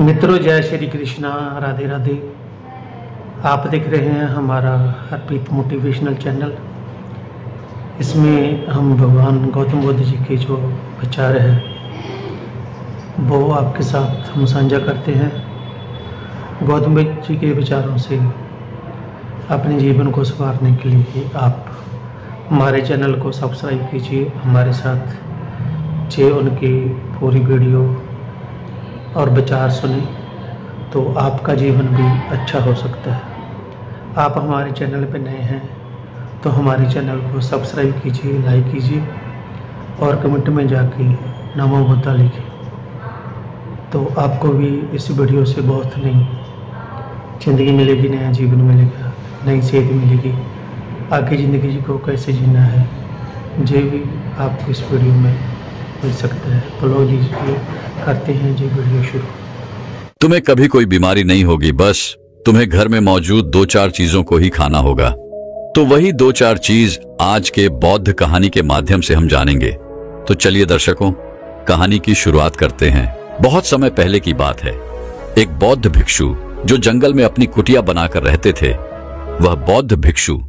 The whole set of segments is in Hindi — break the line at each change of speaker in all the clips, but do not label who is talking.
मित्रों, जय श्री कृष्णा, राधे राधे। आप देख रहे हैं हमारा अर्पित मोटिवेशनल चैनल। इसमें हम भगवान गौतम बुद्ध जी के जो विचार है वो आपके साथ हम साझा करते हैं। गौतम बुद्ध जी के विचारों से अपने जीवन को संवारने के लिए आप हमारे चैनल को सब्सक्राइब कीजिए, हमारे साथ उनकी पूरी वीडियो और विचार सुने तो आपका जीवन भी अच्छा हो सकता है। आप हमारे चैनल पर नए हैं तो हमारे चैनल को सब्सक्राइब कीजिए, लाइक कीजिए और कमेंट में जाके नमो बुद्धा लिखिए, तो आपको भी इस वीडियो से बहुत नई ज़िंदगी मिलेगी, नया जीवन मिलेगा, नई सेध मिलेगी। आगे ज़िंदगी को कैसे जीना है ये भी आपको इस वीडियो में मिल सकता है। तो लो लीजिए, करते हैं जी वीडियो शुरू।
तुम्हें कभी कोई बीमारी नहीं होगी, बस तुम्हें घर में मौजूद 2-4 चीजों को ही खाना होगा। तो वही 2-4 चीज आज के बौद्ध कहानी के माध्यम से हम जानेंगे। तो चलिए दर्शकों, कहानी की शुरुआत करते हैं। बहुत समय पहले की बात है। एक बौद्ध भिक्षु जो जंगल में अपनी कुटिया बनाकर रहते थे, वह बौद्ध भिक्षु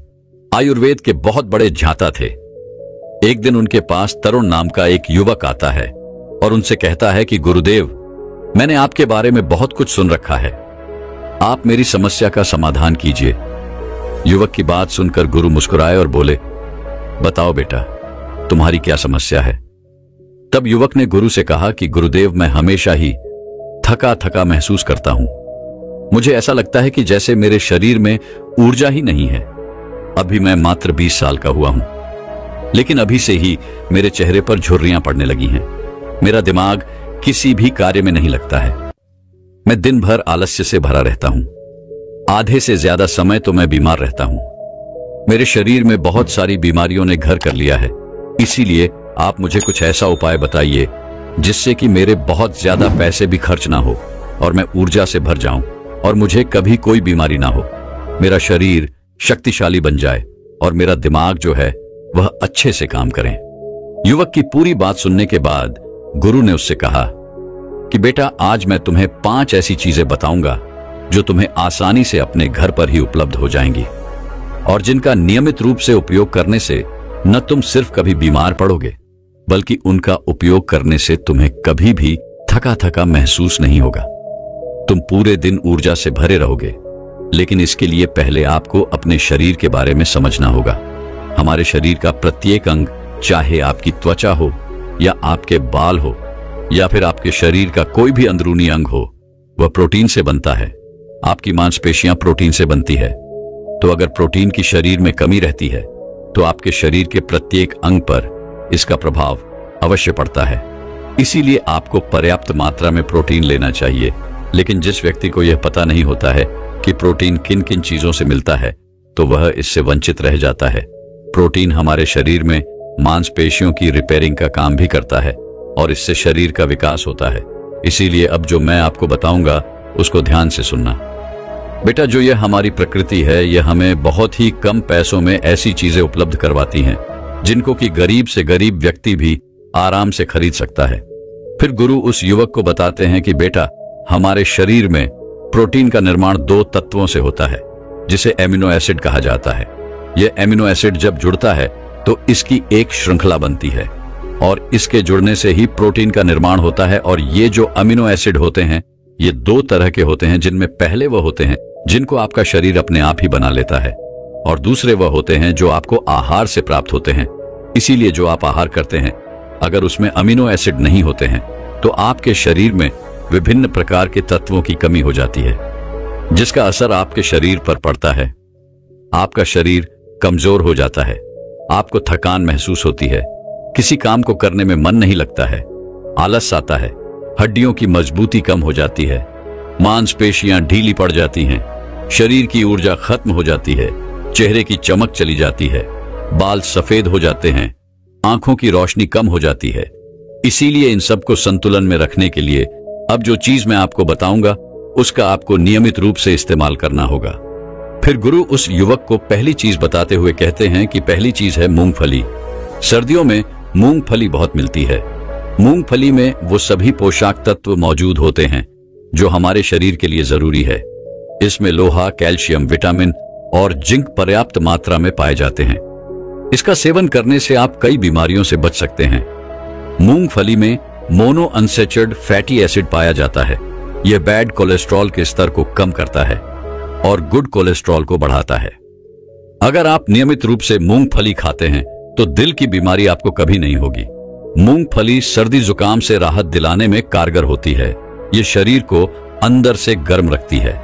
आयुर्वेद के बहुत बड़े ज्ञाता थे। एक दिन उनके पास तरुण नाम का एक युवक आता है और उनसे कहता है कि गुरुदेव, मैंने आपके बारे में बहुत कुछ सुन रखा है, आप मेरी समस्या का समाधान कीजिए। युवक की बात सुनकर गुरु मुस्कुराए और बोले, बताओ बेटा, तुम्हारी क्या समस्या है। तब युवक ने गुरु से कहा कि गुरुदेव, मैं हमेशा ही थका थका महसूस करता हूं। मुझे ऐसा लगता है कि जैसे मेरे शरीर में ऊर्जा ही नहीं है। अभी मैं मात्र 20 साल का हुआ हूं, लेकिन अभी से ही मेरे चेहरे पर झुर्रियां पड़ने लगी हैं। मेरा दिमाग किसी भी कार्य में नहीं लगता है। मैं दिन भर आलस्य से भरा रहता हूं। आधे से ज्यादा समय तो मैं बीमार रहता हूं। मेरे शरीर में बहुत सारी बीमारियों ने घर कर लिया है। इसीलिए आप मुझे कुछ ऐसा उपाय बताइए जिससे कि मेरे बहुत ज्यादा पैसे भी खर्च ना हो और मैं ऊर्जा से भर जाऊं और मुझे कभी कोई बीमारी ना हो। मेरा शरीर शक्तिशाली बन जाए और मेरा दिमाग जो है वह अच्छे से काम करें। युवक की पूरी बात सुनने के बाद गुरु ने उससे कहा कि बेटा, आज मैं तुम्हें 5 ऐसी चीजें बताऊंगा जो तुम्हें आसानी से अपने घर पर ही उपलब्ध हो जाएंगी और जिनका नियमित रूप से उपयोग करने से न तुम सिर्फ कभी बीमार पड़ोगे, बल्कि उनका उपयोग करने से तुम्हें कभी भी थका थका महसूस नहीं होगा। तुम पूरे दिन ऊर्जा से भरे रहोगे। लेकिन इसके लिए पहले आपको अपने शरीर के बारे में समझना होगा। हमारे शरीर का प्रत्येक अंग, चाहे आपकी त्वचा हो या आपके बाल हो या फिर आपके शरीर का कोई भी अंदरूनी अंग हो, वह प्रोटीन से बनता है। आपकी मांसपेशियां प्रोटीन से बनती है। तो अगर प्रोटीन की शरीर में कमी रहती है तो आपके शरीर के प्रत्येक अंग पर इसका प्रभाव अवश्य पड़ता है। इसीलिए आपको पर्याप्त मात्रा में प्रोटीन लेना चाहिए। लेकिन जिस व्यक्ति को यह पता नहीं होता है कि प्रोटीन किन किन चीजों से मिलता है, तो वह इससे वंचित रह जाता है। प्रोटीन हमारे शरीर में मांसपेशियों की रिपेयरिंग का काम भी करता है और इससे शरीर का विकास होता है। इसीलिए अब जो मैं आपको बताऊंगा उसको ध्यान से सुनना। बेटा, जो यह हमारी प्रकृति है, यह हमें बहुत ही कम पैसों में ऐसी चीजें उपलब्ध करवाती हैं जिनको कि गरीब से गरीब व्यक्ति भी आराम से खरीद सकता है। फिर गुरु उस युवक को बताते हैं कि बेटा, हमारे शरीर में प्रोटीन का निर्माण 2 तत्वों से होता है जिसे एमिनो एसिड कहा जाता है। यह एमिनो एसिड जब जुड़ता है तो इसकी एक श्रृंखला बनती है और इसके जुड़ने से ही प्रोटीन का निर्माण होता है। और ये जो अमीनो एसिड होते हैं, ये 2 तरह के होते हैं, जिनमें पहले वह होते हैं जिनको आपका शरीर अपने आप ही बना लेता है और दूसरे वह होते हैं जो आपको आहार से प्राप्त होते हैं। इसीलिए जो आप आहार करते हैं, अगर उसमें अमीनो एसिड नहीं होते हैं तो आपके शरीर में विभिन्न प्रकार के तत्वों की कमी हो जाती है, जिसका असर आपके शरीर पर पड़ता है। आपका शरीर कमजोर हो जाता है, आपको थकान महसूस होती है, किसी काम को करने में मन नहीं लगता है, आलस आता है, हड्डियों की मजबूती कम हो जाती है, मांसपेशियां ढीली पड़ जाती हैं, शरीर की ऊर्जा खत्म हो जाती है, चेहरे की चमक चली जाती है, बाल सफेद हो जाते हैं, आंखों की रोशनी कम हो जाती है। इसीलिए इन सबको संतुलन में रखने के लिए अब जो चीज मैं आपको बताऊंगा उसका आपको नियमित रूप से इस्तेमाल करना होगा। फिर गुरु उस युवक को पहली चीज बताते हुए कहते हैं कि पहली चीज है मूंगफली। सर्दियों में मूंगफली बहुत मिलती है। मूंगफली में वो सभी पोषक तत्व मौजूद होते हैं जो हमारे शरीर के लिए जरूरी है। इसमें लोहा, कैल्शियम, विटामिन और जिंक पर्याप्त मात्रा में पाए जाते हैं। इसका सेवन करने से आप कई बीमारियों से बच सकते हैं। मूंगफली में मोनो अनसैचुरेटेड फैटी एसिड पाया जाता है। यह बैड कोलेस्ट्रॉल के स्तर को कम करता है और गुड कोलेस्ट्रॉल को बढ़ाता है। अगर आप नियमित रूप से मूंगफली खाते हैं तो दिल की बीमारी आपको कभी नहीं होगी। मूंगफली सर्दी जुकाम से राहत दिलाने में कारगर होती है। यह शरीर को अंदर से गर्म रखती है।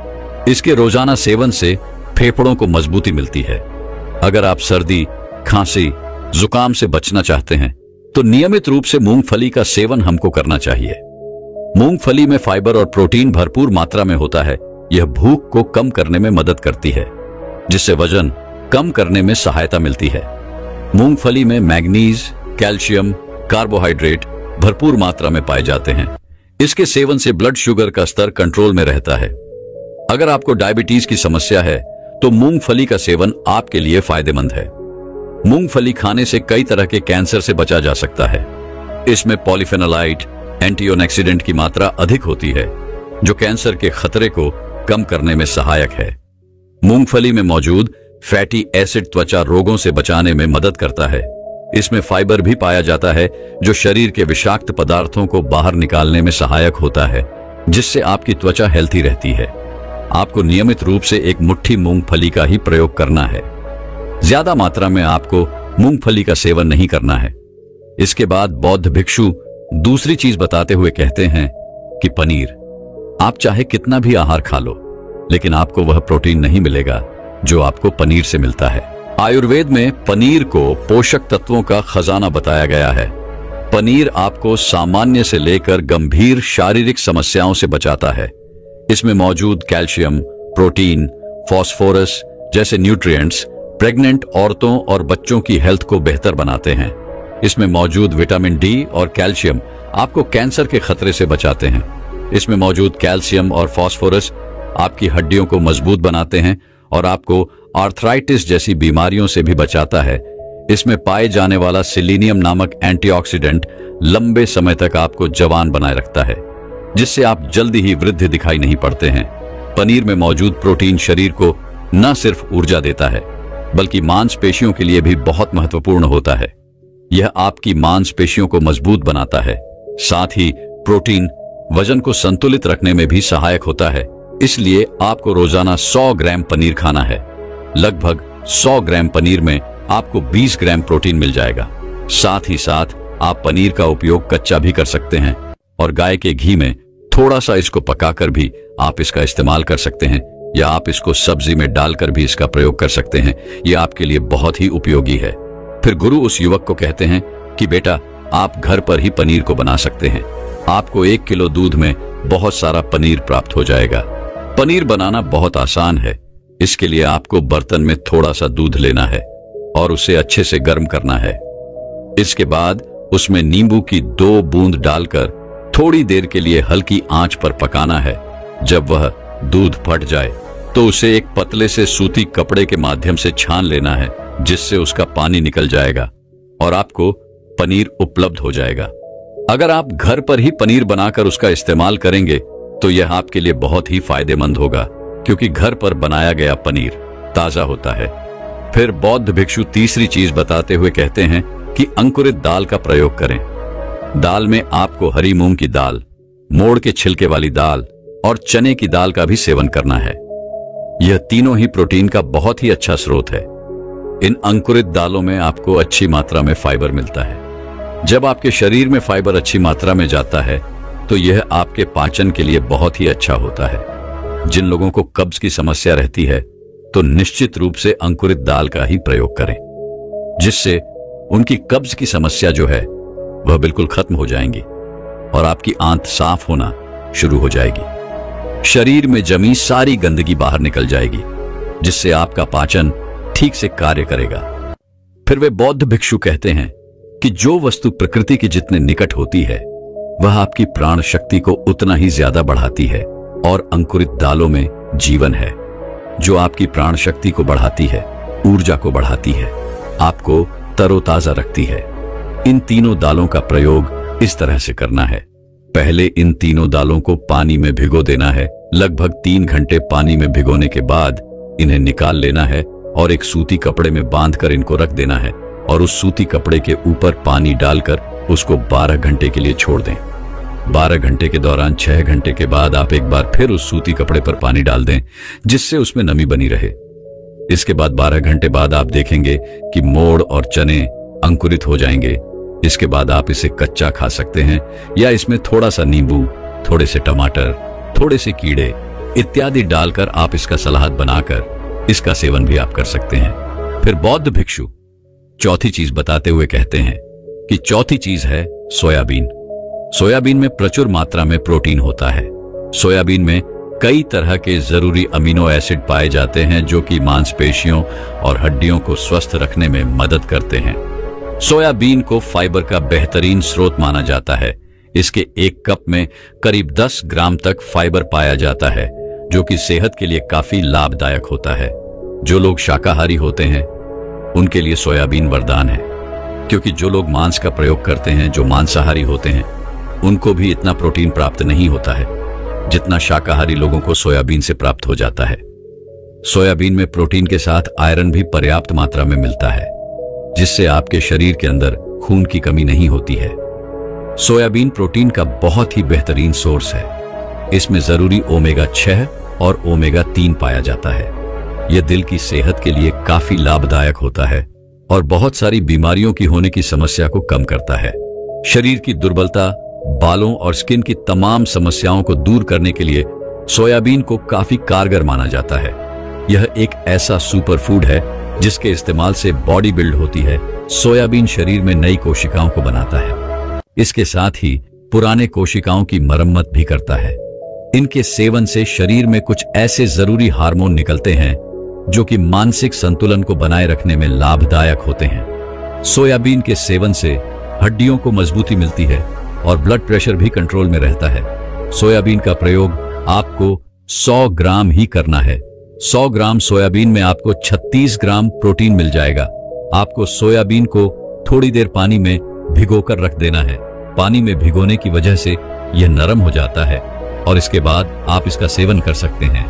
इसके रोजाना सेवन से फेफड़ों को मजबूती मिलती है। अगर आप सर्दी, खांसी, जुकाम से बचना चाहते हैं तो नियमित रूप से मूंगफली का सेवन हमको करना चाहिए। मूंगफली में फाइबर और प्रोटीन भरपूर मात्रा में होता है। यह भूख को कम करने में मदद करती है, जिससे वजन कम करने में सहायता मिलती है। मूंगफली में मैग्नीज, कैल्शियम, कार्बोहाइड्रेट भरपूर मात्रा में पाए जाते हैं। इसके सेवन से ब्लड शुगर का स्तर कंट्रोल में रहता है। अगर आपको डायबिटीज की समस्या है तो मूंगफली का सेवन आपके लिए फायदेमंद है। मूंगफली खाने से कई तरह के कैंसर से बचा जा सकता है। इसमें पॉलीफेनोलाइट, एंटीऑक्सीडेंट की मात्रा अधिक होती है, जो कैंसर के खतरे को कम करने में सहायक है। मूंगफली में मौजूद फैटी एसिड त्वचा रोगों से बचाने में मदद करता है। इसमें फाइबर भी पाया जाता है, जो शरीर के विषाक्त पदार्थों को बाहर निकालने में सहायक होता है, जिससे आपकी त्वचा हेल्थी रहती है। आपको नियमित रूप से एक मुट्ठी मूंगफली का ही प्रयोग करना है। ज्यादा मात्रा में आपको मूंगफली का सेवन नहीं करना है। इसके बाद बौद्ध भिक्षु दूसरी चीज बताते हुए कहते हैं कि पनीर। आप चाहे कितना भी आहार खा लो, लेकिन आपको वह प्रोटीन नहीं मिलेगा जो आपको पनीर से मिलता है। आयुर्वेद में पनीर को पोषक तत्वों का खजाना बताया गया है। पनीर आपको सामान्य से लेकर गंभीर शारीरिक समस्याओं से बचाता है। इसमें मौजूद कैल्शियम, प्रोटीन, फास्फोरस जैसे न्यूट्रिएंट्स प्रेग्नेंट औरतों और बच्चों की हेल्थ को बेहतर बनाते हैं। इसमें मौजूद विटामिन डी और कैल्शियम आपको कैंसर के खतरे से बचाते हैं। इसमें मौजूद कैल्शियम और फास्फोरस आपकी हड्डियों को मजबूत बनाते हैं और आपको आर्थराइटिस जैसी बीमारियों से भी बचाता है। इसमें पाए जाने वाला सेलेनियम नामक एंटीऑक्सीडेंट लंबे समय तक आपको जवान बनाए रखता है, जिससे आप जल्दी ही वृद्ध दिखाई नहीं पड़ते हैं। पनीर में मौजूद प्रोटीन शरीर को न सिर्फ ऊर्जा देता है, बल्कि मांसपेशियों के लिए भी बहुत महत्वपूर्ण होता है। यह आपकी मांसपेशियों को मजबूत बनाता है। साथ ही प्रोटीन वजन को संतुलित रखने में भी सहायक होता है। इसलिए आपको रोजाना 100 ग्राम पनीर खाना है। लगभग 100 ग्राम पनीर में आपको 20 ग्राम प्रोटीन मिल जाएगा। साथ ही साथ आप पनीर का उपयोग कच्चा भी कर सकते हैं और गाय के घी में थोड़ा सा इसको पकाकर भी आप इसका इस्तेमाल कर सकते हैं, या आप इसको सब्जी में डालकर भी इसका प्रयोग कर सकते हैं। यह आपके लिए बहुत ही उपयोगी है। फिर गुरु उस युवक को कहते हैं कि बेटा, आप घर पर ही पनीर को बना सकते हैं। आपको 1 किलो दूध में बहुत सारा पनीर प्राप्त हो जाएगा। पनीर बनाना बहुत आसान है। इसके लिए आपको बर्तन में थोड़ा सा दूध लेना है और उसे अच्छे से गर्म करना है। इसके बाद उसमें नींबू की 2 बूंद डालकर थोड़ी देर के लिए हल्की आंच पर पकाना है। जब वह दूध फट जाए तो उसे एक पतले से सूती कपड़े के माध्यम से छान लेना है, जिससे उसका पानी निकल जाएगा और आपको पनीर उपलब्ध हो जाएगा। अगर आप घर पर ही पनीर बनाकर उसका इस्तेमाल करेंगे तो यह आपके लिए बहुत ही फायदेमंद होगा, क्योंकि घर पर बनाया गया पनीर ताजा होता है। फिर बौद्ध भिक्षु तीसरी चीज बताते हुए कहते हैं कि अंकुरित दाल का प्रयोग करें। दाल में आपको हरी मूंग की दाल, मोड़ के छिलके वाली दाल और चने की दाल का भी सेवन करना है। यह तीनों ही प्रोटीन का बहुत ही अच्छा स्रोत है। इन अंकुरित दालों में आपको अच्छी मात्रा में फाइबर मिलता है। जब आपके शरीर में फाइबर अच्छी मात्रा में जाता है तो यह आपके पाचन के लिए बहुत ही अच्छा होता है। जिन लोगों को कब्ज की समस्या रहती है तो निश्चित रूप से अंकुरित दाल का ही प्रयोग करें, जिससे उनकी कब्ज की समस्या जो है वह बिल्कुल खत्म हो जाएंगी और आपकी आंत साफ होना शुरू हो जाएगी। शरीर में जमी सारी गंदगी बाहर निकल जाएगी, जिससे आपका पाचन ठीक से कार्य करेगा। फिर वे बौद्ध भिक्षु कहते हैं कि जो वस्तु प्रकृति के जितने निकट होती है वह आपकी प्राण शक्ति को उतना ही ज्यादा बढ़ाती है, और अंकुरित दालों में जीवन है जो आपकी प्राण शक्ति को बढ़ाती है, ऊर्जा को बढ़ाती है, आपको तरोताजा रखती है। इन तीनों दालों का प्रयोग इस तरह से करना है। पहले इन तीनों दालों को पानी में भिगो देना है। लगभग 3 घंटे पानी में भिगोने के बाद इन्हें निकाल लेना है और एक सूती कपड़े में बांधकर इनको रख देना है और उस सूती कपड़े के ऊपर पानी डालकर उसको 12 घंटे के लिए छोड़ दें। 12 घंटे के दौरान 6 घंटे के बाद आप एक बार फिर उस सूती कपड़े पर पानी डाल दें, जिससे उसमें नमी बनी रहे। इसके बाद 12 घंटे बाद आप देखेंगे कि मोड़ और चने अंकुरित हो जाएंगे। इसके बाद आप इसे कच्चा खा सकते हैं या इसमें थोड़ा सा नींबू, थोड़े से टमाटर, थोड़े से कीड़े इत्यादि डालकर आप इसका सलाद बनाकर इसका सेवन भी आप कर सकते हैं। फिर बौद्ध भिक्षु चौथी चीज बताते हुए कहते हैं कि चौथी चीज है सोयाबीन। सोयाबीन में प्रचुर मात्रा में प्रोटीन होता है। सोयाबीन में कई तरह के जरूरी अमीनो एसिड पाए जाते हैं जो कि मांसपेशियों और हड्डियों को स्वस्थ रखने में मदद करते हैं। सोयाबीन को फाइबर का बेहतरीन स्रोत माना जाता है। इसके 1 कप में करीब 10 ग्राम तक फाइबर पाया जाता है, जो कि सेहत के लिए काफी लाभदायक होता है। जो लोग शाकाहारी होते हैं उनके लिए सोयाबीन वरदान है, क्योंकि जो लोग मांस का प्रयोग करते हैं, जो मांसाहारी होते हैं, उनको भी इतना प्रोटीन प्राप्त नहीं होता है जितना शाकाहारी लोगों को सोयाबीन से प्राप्त हो जाता है। सोयाबीन में प्रोटीन के साथ आयरन भी पर्याप्त मात्रा में मिलता है, जिससे आपके शरीर के अंदर खून की कमी नहीं होती है। सोयाबीन प्रोटीन का बहुत ही बेहतरीन सोर्स है। इसमें जरूरी ओमेगा 6 और ओमेगा 3 पाया जाता है। यह दिल की सेहत के लिए काफी लाभदायक होता है और बहुत सारी बीमारियों की होने की समस्या को कम करता है। शरीर की दुर्बलता, बालों और स्किन की तमाम समस्याओं को दूर करने के लिए सोयाबीन को काफी कारगर माना जाता है। यह एक ऐसा सुपर फूड है जिसके इस्तेमाल से बॉडी बिल्ड होती है। सोयाबीन शरीर में नई कोशिकाओं को बनाता है। इसके साथ ही पुराने कोशिकाओं की मरम्मत भी करता है। इनके सेवन से शरीर में कुछ ऐसे जरूरी हार्मोन निकलते हैं जो कि मानसिक संतुलन को बनाए रखने में लाभदायक होते हैं। सोयाबीन के सेवन से हड्डियों को मजबूती मिलती है और ब्लड प्रेशर भी कंट्रोल में रहता है। सोयाबीन का प्रयोग आपको 100 ग्राम ही करना है। 100 ग्राम सोयाबीन में आपको 36 ग्राम प्रोटीन मिल जाएगा। आपको सोयाबीन को थोड़ी देर पानी में भिगोकर रख देना है। पानी में भिगोने की वजह से यह नरम हो जाता है और इसके बाद आप इसका सेवन कर सकते हैं।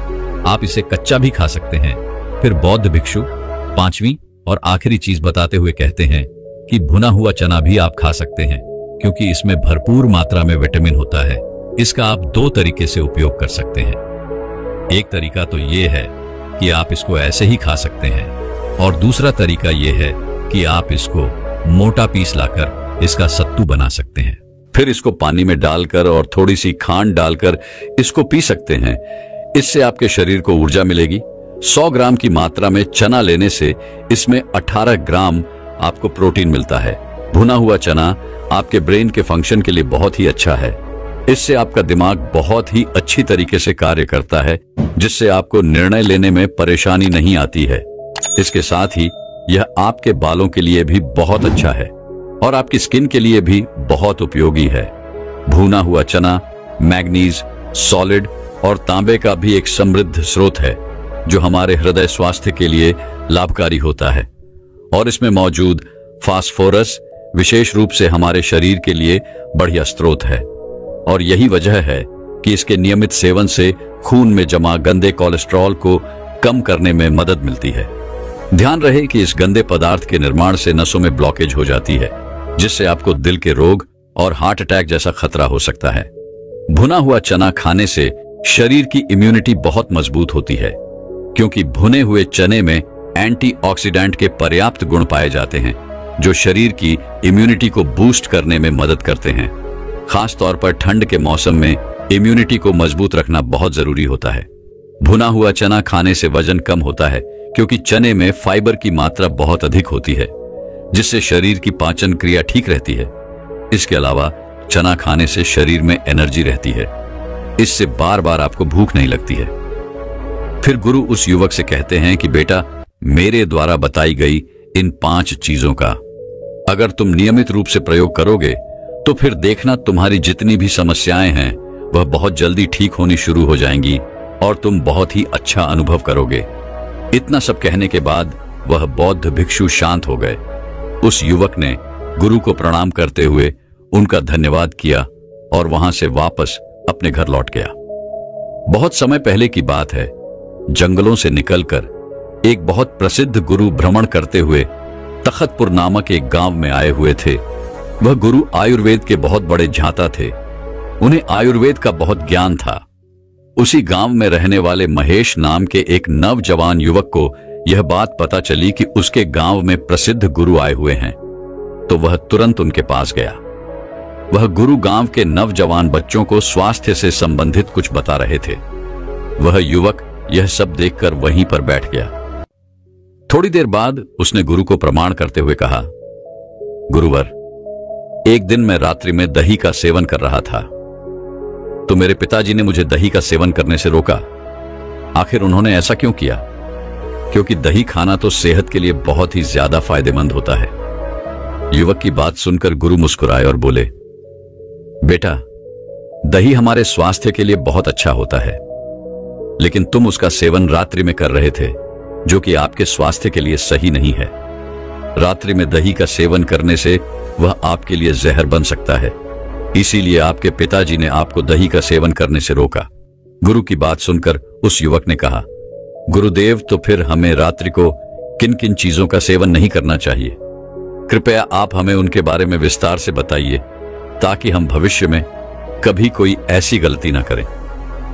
आप इसे कच्चा भी खा सकते हैं। फिर बौद्ध भिक्षु 5वीं और आखिरी चीज बताते हुए कहते हैं कि भुना हुआ चना भी आप खा सकते हैं, क्योंकि इसमें भरपूर मात्रा में विटामिन होता है। इसका आप 2 तरीके से उपयोग कर सकते हैं। एक तरीका तो यह है कि आप इसको ऐसे ही खा सकते हैं और दूसरा तरीका यह है कि आप इसको मोटा पीस लाकर इसका सत्तू बना सकते हैं। फिर इसको पानी में डालकर और थोड़ी सी खांड डालकर इसको पी सकते हैं। इससे आपके शरीर को ऊर्जा मिलेगी। 100 ग्राम की मात्रा में चना लेने से इसमें 18 ग्राम आपको प्रोटीन मिलता है। भुना हुआ चना आपके ब्रेन के फंक्शन के लिए बहुत ही अच्छा है। इससे आपका दिमाग बहुत ही अच्छी तरीके से कार्य करता है, जिससे आपको निर्णय लेने में परेशानी नहीं आती है। इसके साथ ही यह आपके बालों के लिए भी बहुत अच्छा है और आपकी स्किन के लिए भी बहुत उपयोगी है। भुना हुआ चना मैग्नीज, सॉलिड और तांबे का भी एक समृद्ध स्रोत है, जो हमारे हृदय स्वास्थ्य के लिए लाभकारी होता है। और इसमें मौजूद फास्फोरस विशेष रूप से हमारे शरीर के लिए बढ़िया स्रोत है और यही वजह है कि इसके नियमित सेवन से खून में जमा गंदे कोलेस्ट्रॉल को कम करने में मदद मिलती है। ध्यान रहे कि इस गंदे पदार्थ के निर्माण से नसों में ब्लॉकेज हो जाती है, जिससे आपको दिल के रोग और हार्ट अटैक जैसा खतरा हो सकता है। भुना हुआ चना खाने से शरीर की इम्यूनिटी बहुत मजबूत होती है, क्योंकि भुने हुए चने में एंटीऑक्सीडेंट के पर्याप्त गुण पाए जाते हैं, जो शरीर की इम्यूनिटी को बूस्ट करने में मदद करते हैं। खास तौर पर ठंड के मौसम में इम्यूनिटी को मजबूत रखना बहुत जरूरी होता है। भुना हुआ चना खाने से वजन कम होता है, क्योंकि चने में फाइबर की मात्रा बहुत अधिक होती है, जिससे शरीर की पाचन क्रिया ठीक रहती है। इसके अलावा चना खाने से शरीर में एनर्जी रहती है। इससे बार बार आपको भूख नहीं लगती है। फिर गुरु उस युवक से कहते हैं कि बेटा, मेरे द्वारा बताई गई इन 5 चीजों का अगर तुम नियमित रूप से प्रयोग करोगे तो फिर देखना तुम्हारी जितनी भी समस्याएं हैं वह बहुत जल्दी ठीक होनी शुरू हो जाएंगी और तुम बहुत ही अच्छा अनुभव करोगे। इतना सब कहने के बाद वह बौद्ध भिक्षु शांत हो गए। उस युवक ने गुरु को प्रणाम करते हुए उनका धन्यवाद किया और वहां से वापस अपने घर लौट गया। बहुत समय पहले की बात है, जंगलों से निकलकर एक बहुत प्रसिद्ध गुरु भ्रमण करते हुए तखतपुर नामक एक गांव में आए हुए थे। वह गुरु आयुर्वेद के बहुत बड़े झांता थे। उन्हें आयुर्वेद का बहुत ज्ञान था। उसी गांव में रहने वाले महेश नाम के एक नवजवान युवक को यह बात पता चली कि उसके गांव में प्रसिद्ध गुरु आए हुए हैं, तो वह तुरंत उनके पास गया। वह गुरु गांव के नवजवान बच्चों को स्वास्थ्य से संबंधित कुछ बता रहे थे। वह युवक यह सब देखकर वहीं पर बैठ गया। थोड़ी देर बाद उसने गुरु को प्रणाम करते हुए कहा, गुरुवर, एक दिन मैं रात्रि में दही का सेवन कर रहा था, तो मेरे पिताजी ने मुझे दही का सेवन करने से रोका। आखिर उन्होंने ऐसा क्यों किया? क्योंकि दही खाना तो सेहत के लिए बहुत ही ज्यादा फायदेमंद होता है। युवक की बात सुनकर गुरु मुस्कुराए और बोले, बेटा, दही हमारे स्वास्थ्य के लिए बहुत अच्छा होता है, लेकिन तुम उसका सेवन रात्रि में कर रहे थे, जो कि आपके स्वास्थ्य के लिए सही नहीं है। रात्रि में दही का सेवन करने से वह आपके लिए जहर बन सकता है। इसीलिए आपके पिताजी ने आपको दही का सेवन करने से रोका। गुरु की बात सुनकर उस युवक ने कहा, गुरुदेव, तो फिर हमें रात्रि को किन किन चीजों का सेवन नहीं करना चाहिए? कृपया आप हमें उनके बारे में विस्तार से बताइए, ताकि हम भविष्य में कभी कोई ऐसी गलती ना करें।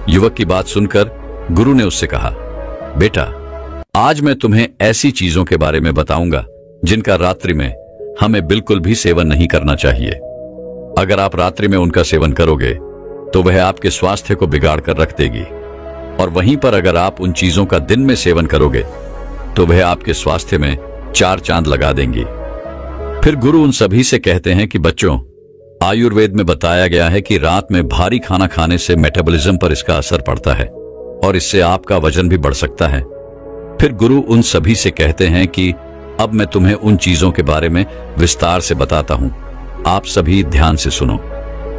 युवक की बात सुनकर गुरु ने उससे कहा, बेटा, आज मैं तुम्हें ऐसी चीजों के बारे में बताऊंगा जिनका रात्रि में हमें बिल्कुल भी सेवन नहीं करना चाहिए। अगर आप रात्रि में उनका सेवन करोगे तो वह आपके स्वास्थ्य को बिगाड़ कर रख देगी, और वहीं पर अगर आप उन चीजों का दिन में सेवन करोगे तो वह आपके स्वास्थ्य में 4 चांद लगा देंगी। फिर गुरु उन सभी से कहते हैं कि बच्चों, आयुर्वेद में बताया गया है कि रात में भारी खाना खाने से मेटाबॉलिज्म पर इसका असर पड़ता है और इससे आपका वजन भी बढ़ सकता है। फिर गुरु उन सभी से कहते हैं कि अब मैं तुम्हें उन चीजों के बारे में विस्तार से बताता हूं, आप सभी ध्यान से सुनो।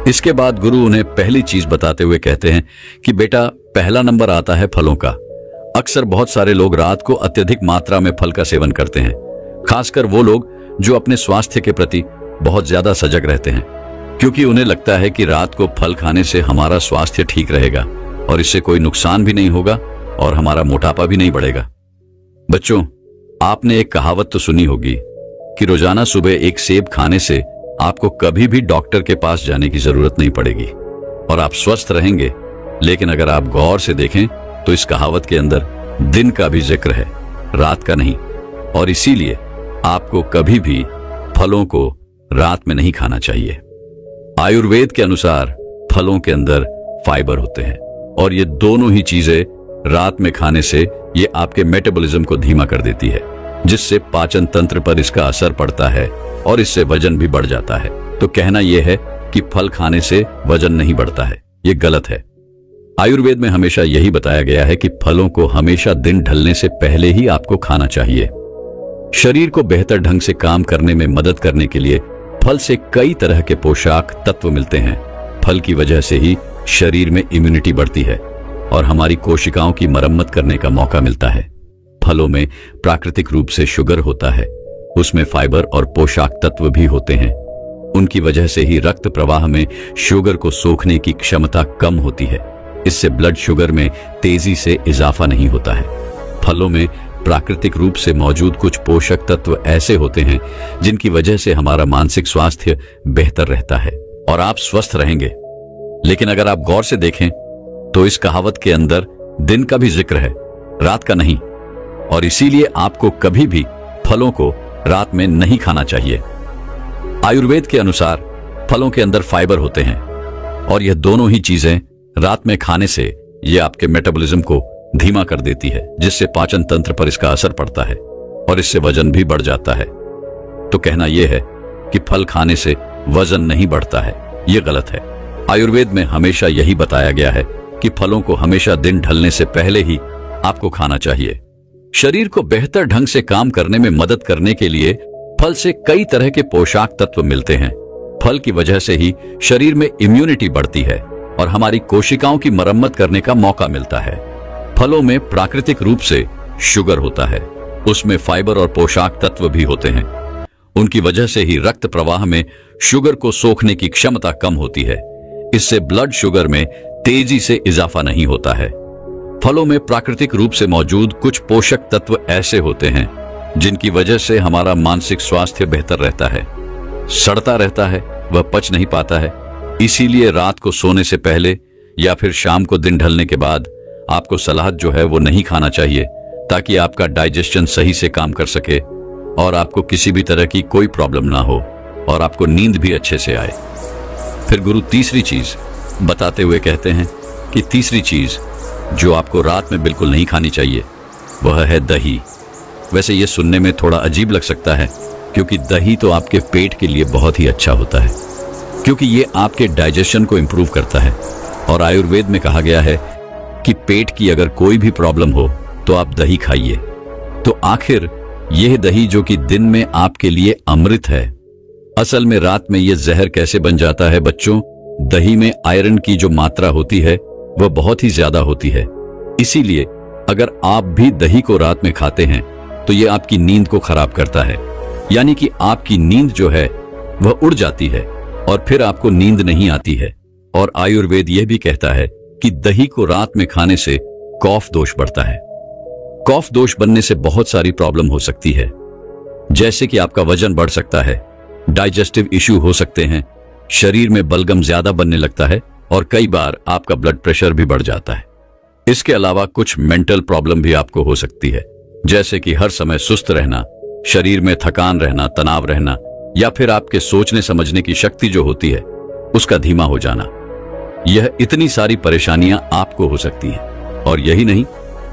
इसके बाद गुरु उन्हें पहली चीज बताते हुए कहते हैं कि बेटा, पहला नंबर आता है फलों का। अक्सर बहुत सारे लोग रात को अत्यधिक मात्रा में फल का सेवन करते हैं, खासकर वो लोग जो अपने स्वास्थ्य के प्रति बहुत ज्यादा सजग रहते हैं, क्योंकि उन्हें लगता है कि रात को फल खाने से हमारा स्वास्थ्य ठीक रहेगा और इससे कोई नुकसान भी नहीं होगा और हमारा मोटापा भी नहीं बढ़ेगा। बच्चों, आपने एक कहावत तो सुनी होगी कि रोजाना सुबह एक सेब खाने से आपको कभी भी डॉक्टर के पास जाने की जरूरत नहीं पड़ेगी और आप स्वस्थ रहेंगे। लेकिन अगर आप गौर से देखें तो इस कहावत के अंदर दिन का भी जिक्र है, रात का नहीं, और इसीलिए आपको कभी भी फलों को रात में नहीं खाना चाहिए। आयुर्वेद के अनुसार फलों के अंदर फाइबर होते हैं और ये दोनों ही चीजें रात में खाने से ये आपके मेटाबॉलिज्म को धीमा कर देती है, जिससे पाचन तंत्र पर इसका असर पड़ता है और इससे वजन भी बढ़ जाता है। तो कहना यह है कि फल खाने से वजन नहीं बढ़ता है, ये गलत है। आयुर्वेद में हमेशा यही बताया गया है कि फलों को हमेशा दिन ढलने से पहले ही आपको खाना चाहिए। शरीर को बेहतर ढंग से काम करने में मदद करने के लिए फल से कई तरह के पोषक तत्व मिलते हैं। फल की वजह से ही शरीर में इम्यूनिटी बढ़ती है और हमारी कोशिकाओं की मरम्मत करने का मौका मिलता है। फलों में प्राकृतिक रूप से शुगर होता है, उसमें फाइबर और पोषक तत्व भी होते हैं। उनकी वजह से ही रक्त प्रवाह में शुगर को सोखने की क्षमता कम होती है। इससे ब्लड शुगर में तेजी से इजाफा नहीं होता है। फलों में प्राकृतिक रूप से मौजूद कुछ पोषक तत्व ऐसे होते हैं जिनकी वजह से हमारा मानसिक स्वास्थ्य बेहतर रहता है और आप स्वस्थ रहेंगे। लेकिन अगर आप गौर से देखें तो इस कहावत के अंदर दिन का भी जिक्र है, रात का नहीं, और इसीलिए आपको कभी भी फलों को रात में नहीं खाना चाहिए। आयुर्वेद के अनुसार फलों के अंदर फाइबर होते हैं और यह दोनों ही चीजें रात में खाने से यह आपके मेटाबॉलिज्म को धीमा कर देती है, जिससे पाचन तंत्र पर इसका असर पड़ता है और इससे वजन भी बढ़ जाता है। तो कहना यह है कि फल खाने से वजन नहीं बढ़ता है, यह गलत है। आयुर्वेद में हमेशा यही बताया गया है कि फलों को हमेशा दिन ढलने से पहले ही आपको खाना चाहिए। शरीर को बेहतर ढंग से काम करने में मदद करने के लिए फल से कई तरह के पोषक तत्व मिलते हैं। फल की वजह से ही शरीर में इम्यूनिटी बढ़ती है और हमारी कोशिकाओं की मरम्मत करने का मौका मिलता है। फलों में प्राकृतिक रूप से शुगर होता है, उसमें फाइबर और पोषक तत्व भी होते हैं। उनकी वजह से ही रक्त प्रवाह में शुगर को सोखने की क्षमता कम होती है। इससे ब्लड शुगर में तेजी से इजाफा नहीं होता है। फलों में प्राकृतिक रूप से मौजूद कुछ पोषक तत्व ऐसे होते हैं जिनकी वजह से हमारा मानसिक स्वास्थ्य बेहतर रहता है। सड़ता रहता है, वह पच नहीं पाता है। इसीलिए रात को सोने से पहले या फिर शाम को दिन ढलने के बाद आपको सलाद जो है वो नहीं खाना चाहिए, ताकि आपका डाइजेशन सही से काम कर सके और आपको किसी भी तरह की कोई प्रॉब्लम ना हो और आपको नींद भी अच्छे से आए। फिर गुरु तीसरी चीज बताते हुए कहते हैं कि तीसरी चीज जो आपको रात में बिल्कुल नहीं खानी चाहिए वह है दही। वैसे यह सुनने में थोड़ा अजीब लग सकता है, क्योंकि दही तो आपके पेट के लिए बहुत ही अच्छा होता है, क्योंकि ये आपके डाइजेशन को इंप्रूव करता है। और आयुर्वेद में कहा गया है कि पेट की अगर कोई भी प्रॉब्लम हो तो आप दही खाइए। तो आखिर यह दही जो कि दिन में आपके लिए अमृत है, असल में रात में यह जहर कैसे बन जाता है बच्चों? दही में आयरन की जो मात्रा होती है वह बहुत ही ज्यादा होती है। इसीलिए अगर आप भी दही को रात में खाते हैं तो यह आपकी नींद को खराब करता है, यानी कि आपकी नींद जो है वह उड़ जाती है और फिर आपको नींद नहीं आती है। और आयुर्वेद यह भी कहता है कि दही को रात में खाने से कफ दोष बढ़ता है। कफ दोष बनने से बहुत सारी प्रॉब्लम हो सकती है, जैसे कि आपका वजन बढ़ सकता है, डाइजेस्टिव इश्यू हो सकते हैं, शरीर में बलगम ज्यादा बनने लगता है और कई बार आपका ब्लड प्रेशर भी बढ़ जाता है। इसके अलावा कुछ मेंटल प्रॉब्लम भी आपको हो सकती है, जैसे कि हर समय सुस्त रहना, शरीर में थकान रहना, तनाव रहना, या फिर आपके सोचने समझने की शक्ति जो होती है उसका धीमा हो जाना। यह इतनी सारी परेशानियां आपको हो सकती हैं। और यही नहीं,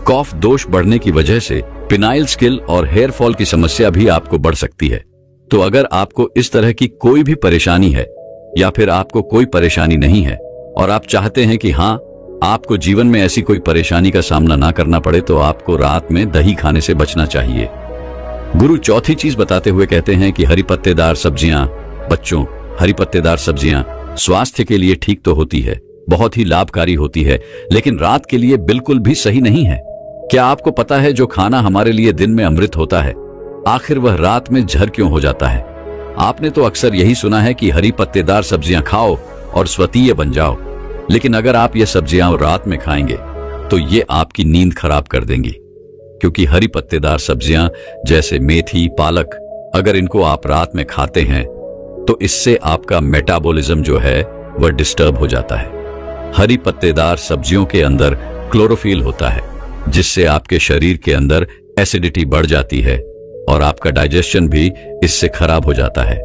कफ दोष बढ़ने की वजह से पिनाइल स्किल और हेयर फॉल की समस्या भी आपको बढ़ सकती है। तो अगर आपको इस तरह की कोई भी परेशानी है या फिर आपको कोई परेशानी नहीं है और आप चाहते हैं कि हाँ, आपको जीवन में ऐसी कोई परेशानी का सामना ना करना पड़े, तो आपको रात में दही खाने से बचना चाहिए। गुरु चौथी चीज बताते हुए कहते हैं कि हरी पत्तेदार सब्जियां, बच्चों, हरी पत्तेदार सब्जियां स्वास्थ्य के लिए ठीक तो होती है, बहुत ही लाभकारी होती है, लेकिन रात के लिए बिल्कुल भी सही नहीं है। क्या आपको पता है जो खाना हमारे लिए दिन में अमृत होता है, आखिर वह रात में जहर क्यों हो जाता है? आपने तो अक्सर यही सुना है कि हरी पत्तेदार सब्जियां खाओ और स्वतीय बन जाओ, लेकिन अगर आप ये सब्जियां रात में खाएंगे तो ये आपकी नींद खराब कर देंगी, क्योंकि हरी पत्तेदार सब्जियां जैसे मेथी, पालक, अगर इनको आप रात में खाते हैं तो इससे आपका मेटाबॉलिज्म जो है वह डिस्टर्ब हो जाता है। हरी पत्तेदार सब्जियों के अंदर क्लोरोफिल होता है, जिससे आपके शरीर के अंदर एसिडिटी बढ़ जाती है और आपका डाइजेशन भी इससे खराब हो जाता है।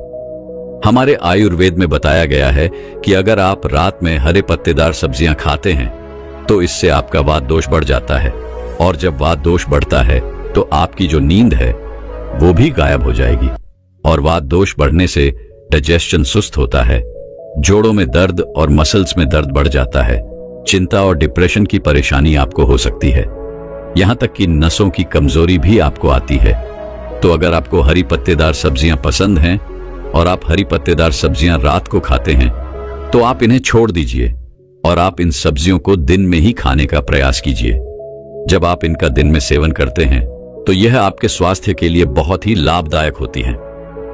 हमारे आयुर्वेद में बताया गया है कि अगर आप रात में हरे पत्तेदार सब्जियां खाते हैं तो इससे आपका वात दोष बढ़ जाता है, और जब वात दोष बढ़ता है तो आपकी जो नींद है वो भी गायब हो जाएगी। और वात दोष बढ़ने से डाइजेशन सुस्त होता है, जोड़ों में दर्द और मसल्स में दर्द बढ़ जाता है, चिंता और डिप्रेशन की परेशानी आपको हो सकती है, यहां तक कि नसों की कमजोरी भी आपको आती है। तो अगर आपको हरी पत्तेदार सब्जियां पसंद हैं और आप हरी पत्तेदार सब्जियां रात को खाते हैं तो आप इन्हें छोड़ दीजिए और आप इन सब्जियों को दिन में ही खाने का प्रयास कीजिए। जब आप इनका दिन में सेवन करते हैं तो यह आपके स्वास्थ्य के लिए बहुत ही लाभदायक होती हैं।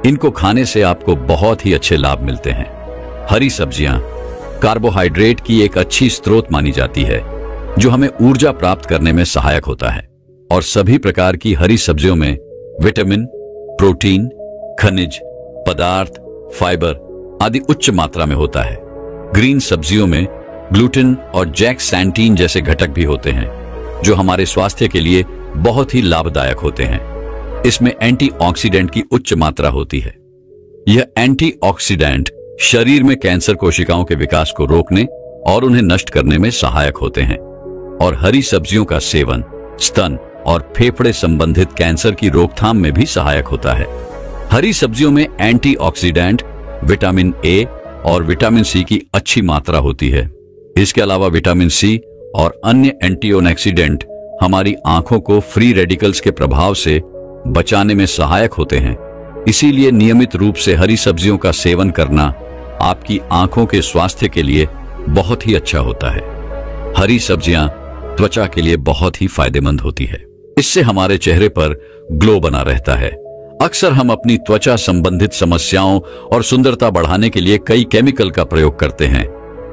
इनको खाने से आपको बहुत ही अच्छे लाभ मिलते हैं। हरी सब्जियां कार्बोहाइड्रेट की एक अच्छी स्रोत मानी जाती है, जो हमें ऊर्जा प्राप्त करने में सहायक होता है। और सभी प्रकार की हरी सब्जियों में विटामिन, प्रोटीन, खनिज पदार्थ, फाइबर आदि उच्च मात्रा में होता है। ग्रीन सब्जियों में ग्लूटेन और जैक्सैंटीन जैसे घटक भी होते हैं, जो हमारे स्वास्थ्य के लिए बहुत ही लाभदायक होते हैं। इसमें एंटीऑक्सीडेंट की उच्च मात्रा होती है। यह एंटीऑक्सीडेंट शरीर में कैंसर कोशिकाओं के विकास को रोकने और उन्हें नष्ट करने में सहायक होते हैं। और हरी सब्जियों का सेवन स्तन और फेफड़े संबंधित कैंसर की रोकथाम में भी सहायक होता है। हरी सब्जियों में एंटीऑक्सीडेंट, विटामिन ए और विटामिन सी की अच्छी मात्रा होती है। इसके अलावा विटामिन सी और अन्य एंटीऑक्सीडेंट हमारी आंखों को फ्री रेडिकल्स के प्रभाव से बचाने में सहायक होते हैं। इसीलिए नियमित रूप से हरी सब्जियों का सेवन करना आपकी आंखों के स्वास्थ्य के लिए बहुत ही अच्छा होता है। हरी सब्जियां त्वचा के लिए बहुत ही फायदेमंद होती है। इससे हमारे चेहरे पर ग्लो बना रहता है। अक्सर हम अपनी त्वचा संबंधित समस्याओं और सुंदरता बढ़ाने के लिए कई केमिकल का प्रयोग करते हैं,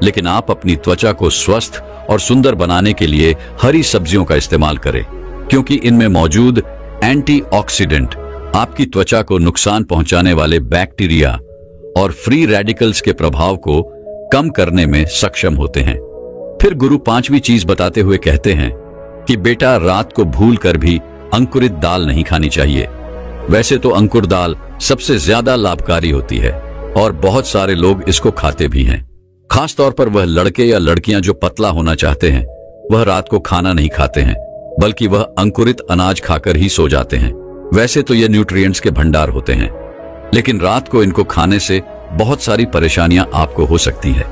लेकिन आप अपनी त्वचा को स्वस्थ और सुंदर बनाने के लिए हरी सब्जियों का इस्तेमाल करें, क्योंकि इनमें मौजूद एंटीऑक्सीडेंट आपकी त्वचा को नुकसान पहुंचाने वाले बैक्टीरिया और फ्री रेडिकल्स के प्रभाव को कम करने में सक्षम होते हैं। फिर गुरु पांचवी चीज बताते हुए कहते हैं कि बेटा, रात को भूल कर भी अंकुरित दाल नहीं खानी चाहिए। वैसे तो अंकुर दाल सबसे ज्यादा लाभकारी होती है और बहुत सारे लोग इसको खाते भी हैं। खासतौर पर वह लड़के या लड़कियां जो पतला होना चाहते हैं, वह रात को खाना नहीं खाते हैं, बल्कि वह अंकुरित अनाज खाकर ही सो जाते हैं। वैसे तो ये न्यूट्रिएंट्स के भंडार होते हैं, लेकिन रात को इनको खाने से बहुत सारी परेशानियां आपको हो सकती है,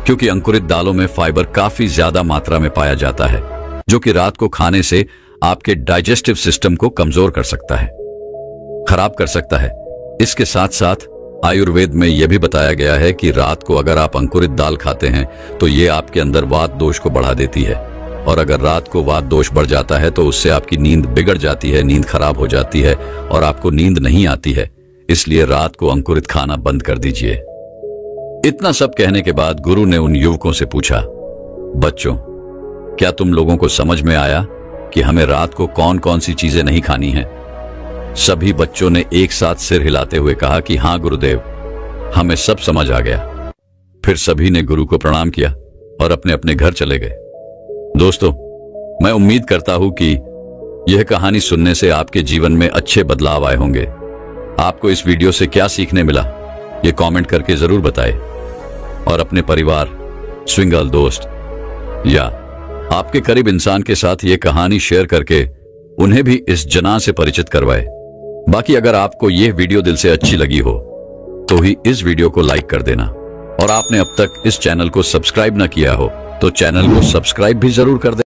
क्योंकि अंकुरित दालों में फाइबर काफी ज्यादा मात्रा में पाया जाता है, जो कि रात को खाने से आपके डाइजेस्टिव सिस्टम को कमजोर कर सकता है, खराब कर सकता है। इसके साथ साथ आयुर्वेद में यह भी बताया गया है कि रात को अगर आप अंकुरित दाल खाते हैं तो ये आपके अंदर वात दोष को बढ़ा देती है, और अगर रात को वात दोष बढ़ जाता है तो उससे आपकी नींद बिगड़ जाती है, नींद खराब हो जाती है और आपको नींद नहीं आती है। इसलिए रात को अंकुरित खाना बंद कर दीजिए। इतना सब कहने के बाद गुरु ने उन युवकों से पूछा, बच्चों, क्या तुम लोगों को समझ में आया कि हमें रात को कौन कौन सी चीजें नहीं खानी हैं? सभी बच्चों ने एक साथ सिर हिलाते हुए कहा कि हाँ गुरुदेव, हमें सब समझ आ गया। फिर सभी ने गुरु को प्रणाम किया और अपने अपने घर चले गए। दोस्तों, मैं उम्मीद करता हूं कि यह कहानी सुनने से आपके जीवन में अच्छे बदलाव आए होंगे। आपको इस वीडियो से क्या सीखने मिला, ये कमेंट करके जरूर बताएं, और अपने परिवार, स्विंगल दोस्त या आपके करीब इंसान के साथ ये कहानी शेयर करके उन्हें भी इस जना से परिचित करवाएं। बाकी अगर आपको यह वीडियो दिल से अच्छी लगी हो तो ही इस वीडियो को लाइक कर देना, और आपने अब तक इस चैनल को सब्सक्राइब ना किया हो तो चैनल को सब्सक्राइब भी जरूर कर देना।